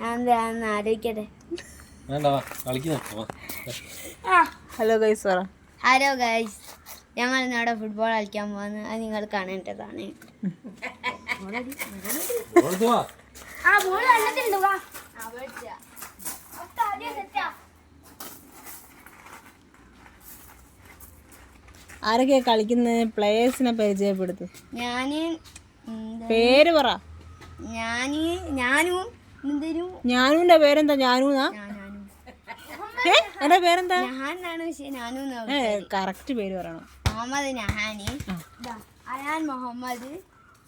ഞാൻ ആലോചിക്കട്ടെ. Hello guys പറ. ഹലോ ഗൈസ്, ഞങ്ങൾ ഇന്നവിടെ ഫുട്ബോൾ കളിക്കാൻ പോകുന്നത്. അത് നിങ്ങൾ കാണേണ്ടതാണ്. ആരൊക്കെയാ കളിക്കുന്നത്? പ്ലേയേഴ്സിനെ പരിചയപ്പെടുത്തും. ഞാന് പേര് പറ. ഞാനുന്റെ പേരെന്താ? ഞാനൂന്നാ? എന്റെ പേരെന്താ? കറക്റ്റ് പേര് പറയണം. മുഹമ്മദ് നഹാനി. അയാൻ മുഹമ്മദ്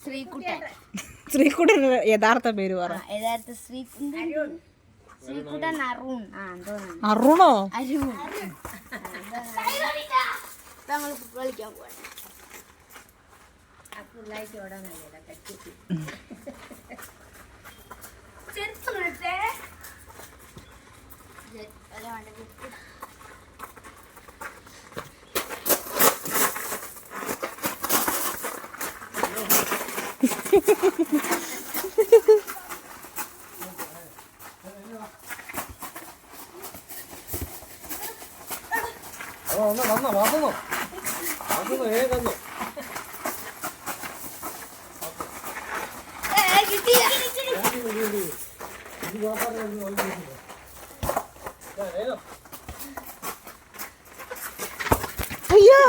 ശ്രീകുട്ടൻ. ശ്രീകുട്ടൻ യഥാർത്ഥ പേര് പറ. യഥാർത്ഥ ശ്രീകുട്ടൻ അരുൺ. അരുണോ? അരുൺ. ഞങ്ങൾ ഫുട്ബോൾ കളിക്കാൻ പോവാണ്. അയ്യോ